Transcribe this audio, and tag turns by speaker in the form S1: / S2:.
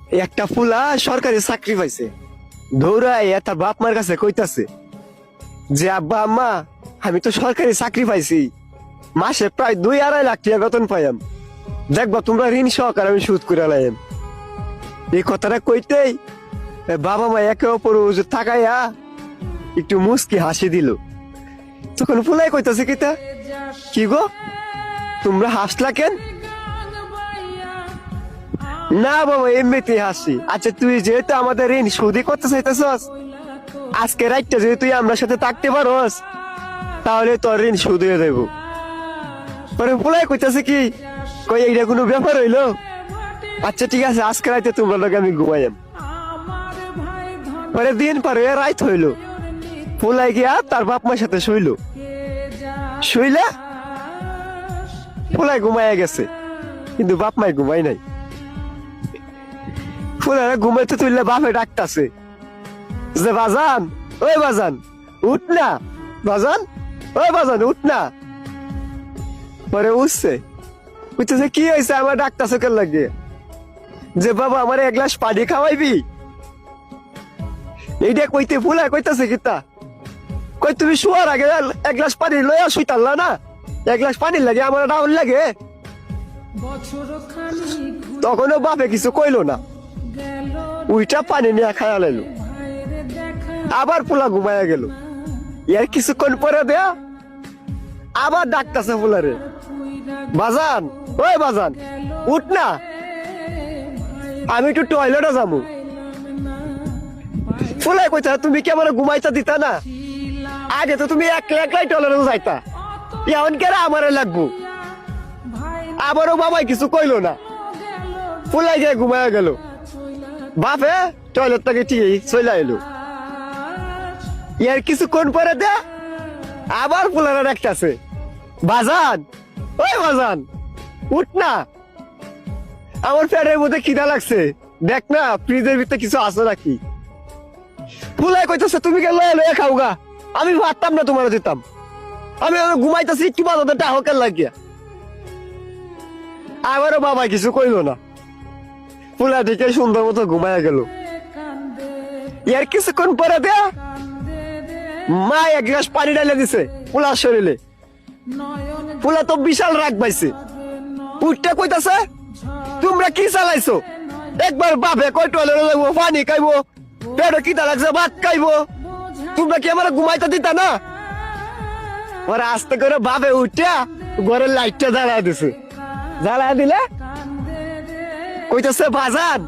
S1: একটা ফুলা সরকারি চাকরি পাইছে, দৌড়াই তার বাপ মার কাছে কইতাছে যে আব্বা আম্মা আমি তো সরকারি চাকরি পাইছি, মাসে প্রায় 2-2.5 লাখ টাকা বেতন পাইম, দেখবা তোমরা ঋণ সহকারে আমি সুদ করে লাইম। এই কথাটা কইতেই বাবা মা একে অপর তাকাইয়া একটু মুস্কি হাসি দিল। তখন ফুলাই কইতাছে কিতা, কি গো তোমরা হাসলা কেন? না বাবা এমনিতে হাসি। আচ্ছা তুই যেহেতু আমাদের ঋণ সুদি করতে চাইতেছস, আজকে রাইটটা যদি তুই আমরা সাথে থাকতে পারস তাহলে তোর ঋণ সুদ হয়ে যাবো। পরে ফুলাই কইতাছে কি, কই এইটা কোনো ব্যাপার হইলো? আচ্ছা ঠিক আছে আজকে রাইতে তোমরা লোক আমি ঘুমাইম। পরে দিন পরে রাইত হইলো, ফুলাই গিয়া তার বাপ মার সাথে শুইলো। শুইলা ফুলাই ঘুমাইয়া গেছে, কিন্তু বাপ মাই ঘুমাই নাই। ফুলারা ঘুমাইতে তুললে বাপে ডাকতাছে যে বাজান, ওই বাজান উঠ না, বাজান ওই বাজান উঠ না। পরে উঠছে, বুঝতেছে কি হয়েছে আমার ডাকতাছে কেন লাগে, যে বাবা আমার 1 গ্লাস পানি খাওয়াইবি। এইটা কইতে ফুলা কইতাছে কিতা, কই তুমি শোয়ার আগে 1 গ্লাস পানি লইয়া শুইতাল্লা না, 1 গ্লাস পানির লাগে আমার ডাউন লাগে। তখনও বাপে কিছু কইলো না, উইটা পানি নিয়ে খায়া লাইলো। আবার পোলা ঘুমাইয়া গেল। এর কিছুক্ষণ পরে দেয়া আবার ডাকতাছে ফুলারে, বাজান ওই বাজান উঠ না, আমি একটু টয়লেটে যাবো। ফুলাই কইতা তুমি কি আমার ঘুমাইতা দিতা না, আগে তো তুমি একলাই টয়লেটে যাইতা, এখন কেরা আমারে লাগবো। আবারও বাবাই কিছু কইলো না, ফুলাই গিয়ে ঘুমাইয়া গেল। বাপে টয়লেট থেকে ঠিকই চলে এলো। এর কিছুক্ষণ পরে দে আবার ফুলারা ডাকতাছে, বাজান ওই বাজান উঠ না, আমার পেটের মধ্যে খিদা লাগছে, দেখ না ফ্রিজের ভিতরে কিছু আছে নাকি। ফুলাই কইতাছে তুমি কে লয়ে লয়ে খাও গা, আমি ভাবতাম না তোমার দিতাম, আমি ঘুমাইতেছি একটু বাজাতে টাহকের লাগিয়া। আবারও বাবা কিছু কইলো না, ফুলা দিকে সুন্দর মতো ঘুমাইয়া গেল। এর কিছুক্ষণ পরে দেয়া মা 1 গ্লাস পানি ঢালে দিছে ফুলার শরীরে। ফুলা তো বিশাল রাগ পাইছে, উঠতে কইতাছে তোমরা কি চালাইছো, একবার বাপে কই টয়লেটে যাবো, পানি খাইবো, পেটে খিদা লাগছে ভাত খাইবো, তোমরা কি আমার ঘুমাইতে দিতা না। ওরা আস্তে করে বাপে উঠা ঘরের লাইটটা জ্বালা দিছে, জ্বালা দিলে কইতাছে বাজান